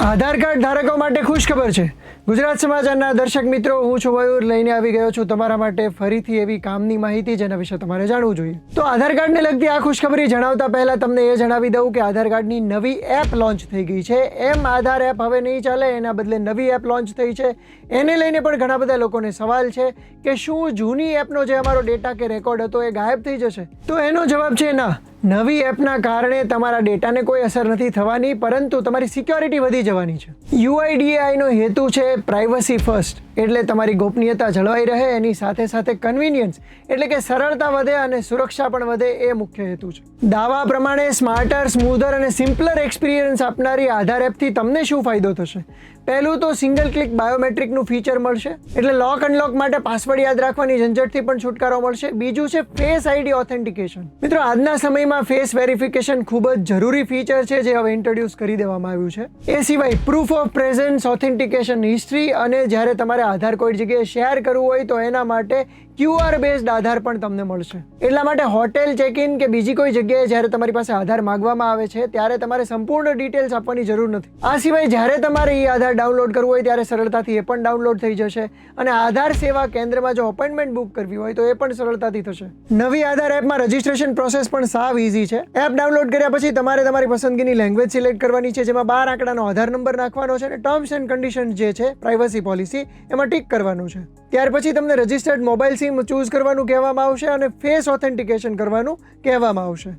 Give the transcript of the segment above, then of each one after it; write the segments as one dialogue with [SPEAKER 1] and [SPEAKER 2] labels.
[SPEAKER 1] આધાર card ધારકો માટે ખુશખબર છે। ગુજરાત સમાચારના દર્શક મિત્રો, હું છું મયુર, લઈને આવી ગયો છું તમારા માટે ફરીથી એવી કામની માહિતી જેના વિશે તમારે જાણવું જોઈએ। તો આધાર કાર્ડને લગતી આ ખુશખબરી જણાવતા પહેલા તમને એ જણાવી દઉં કે આધાર કાર્ડની નવી એપ લોન્ચ થઈ ગઈ છે। એમ આધાર એપ હવે નહીં ચાલે, એના બદલે નવી એપ લોન્ચ થઈ છે। એને લઈને પણ ઘણા બધા લોકોને સવાલ છે કે શું જૂની એપનો જે અમારો ડેટા કે રેકોર્ડ હતો એ ગાયબ થઈ જશે? તો એનો જવાબ છે ના। નવી એપના કારણે તમારા ડેટાને કોઈ અસર નથી થવાની, પરંતુ તમારી સિક્યોરિટી વધી જવાની છે। UIDAIનો હેતુ છે પ્રાઇવસી ફર્સ્ટ, એટલે તમારી ગોપનીયતા જળવાઈ રહે, એની સાથે સાથે કન્વીનિયન્સ એટલે કે સરળતા વધે અને સુરક્ષા પણ વધે, એ મુખ્ય હેતુ છે। દાવા પ્રમાણે સ્માર્ટર, સ્મૂધર અને સિમ્પલર એક્સપિરિયન્સ આપનારી આધાર એપથી તમને શું ફાયદો થશે? પહેલું તો સિંગલ ક્લિક બાયોમેટ્રિકનું ફીચર મળશે, એટલે લોક અનલોક માટે પાસવર્ડ યાદ રાખવાની ઝંઝટથી પણ છુટકારો મળશે। બીજું છે ફેસ આઈડી ઓથેન્ટિકેશન। મિત્રો, આજના સમયમાં ફેસ વેરિફિકેશન ખૂબ જ જરૂરી ફીચર છે જે હવે ઇન્ટ્રોડ્યુસ કરી દેવામાં આવ્યું છે। એ સિવાય proof of presence, authentication history અને જ્યારે તમારે આધાર કોઈ જગ્યાએ શેર કરવું હોય તો એના માટે QR બેઝડ આધાર પણ તમને મળશે। એટલા માટે હોટેલ ચેકિન કે બીજી કોઈ જગ્યાએ જ્યારે તમારી પાસે આધાર માંગવામાં આવે છે ત્યારે તમારે સંપૂર્ણ ડિટેલ્સ આપવાની જરૂર નથી। આ સિવાય જ્યારે તમારે એ આધાર ડાઉનલોડ કરવું હોય ત્યારે સરળતાથી એ પણ ડાઉનલોડ થઈ જશે, અને આધાર સેવા કેન્દ્રમાં જો અપોઇન્ટમેન્ટ બુક કરવી હોય તો એ પણ સરળતાથી થશે। નવી આધાર એપમાં રજિસ્ટ્રેશન પ્રોસેસ પણ સાવ ઇઝી છે। એપ ડાઉનલોડ કર્યા પછી તમારે તમારી પસંદગીની લેંગ્વેજ સિલેક્ટ કરવાની છે, જેમાં 12 આંકડાનો આધાર નંબર નાખવાનો છે અને ટર્મ્સ એન્ડ કન્ડિશન જે છે પ્રાઇવસી પોલિસી એમાં ટિક કરવાનું છે। ત્યાર પછી તમને રજિસ્ટર્ડ મોબાઈલ સિમ ચૂઝ કરવાનું કહેવામાં આવશે અને ફેસ ઓથેન્ટિકેશન કરવાનું કહેવામાં આવશે।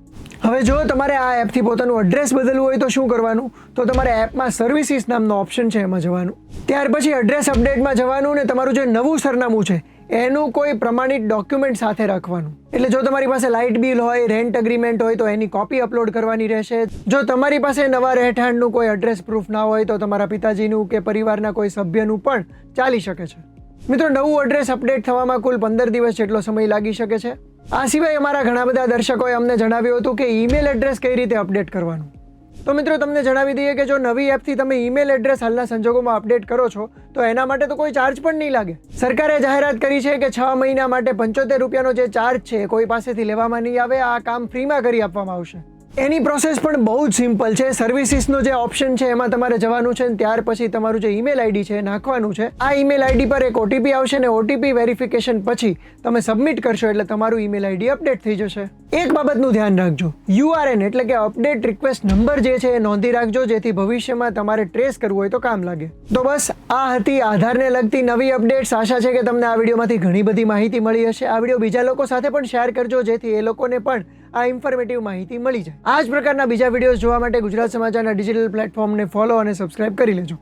[SPEAKER 1] હવે જો તમારે આ એપથી પોતાનું એડ્રેસ બદલવું હોય તો શું કરવાનું? તો તમારે એપમાં સર્વિસીસ નામનો ઓપ્શન છે એમાં જવાનું, ત્યાર પછી એડ્રેસ અપડેટમાં જવાનું અને તમારું જે નવું સરનામું છે એનું કોઈ પ્રમાણિત ડોક્યુમેન્ટ સાથે રાખવાનું। એટલે જો તમારી પાસે લાઇટ બિલ હોય, રેન્ટ અગ્રીમેન્ટ હોય તો એની કોપી અપલોડ કરવાની રહેશે। જો તમારી પાસે નવા રહેઠાણનું કોઈ એડ્રેસ પ્રૂફ ના હોય તો તમારા પિતાજીનું કે પરિવારના કોઈ સભ્યનું પણ ચાલી શકે છે। મિત્રો, નવું એડ્રેસ અપડેટ થવામાં કુલ 15 દિવસ જેટલો સમય લાગી શકે છે। આ સિવાય અમારા ઘણા બધા દર્શકોએ અમને જણાવ્યું હતું કે ઈમેલ એડ્રેસ કઈ રીતે અપડેટ કરવાનું। તો મિત્રો, તમને જણાવી દઈએ કે જો નવી એપથી તમે ઈમેલ એડ્રેસ હાલના સંજોગોમાં અપડેટ કરો છો તો એના માટે તો કોઈ ચાર્જ પણ નહીં લાગે। સરકારે જાહેરાત કરી છે કે 6 મહિના માટે 75 રૂપિયાનો જે ચાર્જ છે કોઈ પાસેથી લેવામાં નહીં આવે, આ કામ ફ્રીમાં કરી આપવામાં આવશે। એની પ્રોસેસ પણ બહુ જ સિમ્પલ છે। સર્વિસીસનો જે ઓપ્શન છે એમાં તમારે જવાનું છે, ત્યાર પછી તમારું જે ઈમેલ આઈડી છે નાખવાનું છે। આ ઈમેલ આઈડી પર એક OTP આવશે ને OTP વેરિફિકેશન પછી તમે સબમિટ કરશો એટલે તમારું ઈમેલ આઈડી અપડેટ થઈ જશે। એક બાબતનું ધ્યાન રાખજો, URN એટલે કે અપડેટ રિક્વેસ્ટ નંબર જે છે એ નોંધી રાખજો, જેથી ભવિષ્યમાં તમારે ટ્રેસ કરવું હોય તો કામ લાગે। તો બસ આ હતી આધારને લગતી નવી અપડેટ્સ। આશા છે કે તમને આ વિડીયોમાંથી ઘણી બધી માહિતી મળી હશે। આ વિડીયો બીજા લોકો સાથે પણ શેર કરજો, જેથી એ લોકોને પણ આ ઇન્ફોર્મેટિવ માહિતી મળી જાય। આ જ પ્રકારના બીજા વિડીયોઝ જોવા માટે ગુજરાત સમાચારના ડિજિટલ પ્લેટફોર્મને ફોલો અને સબસ્ક્રાઇબ કરી લેજો।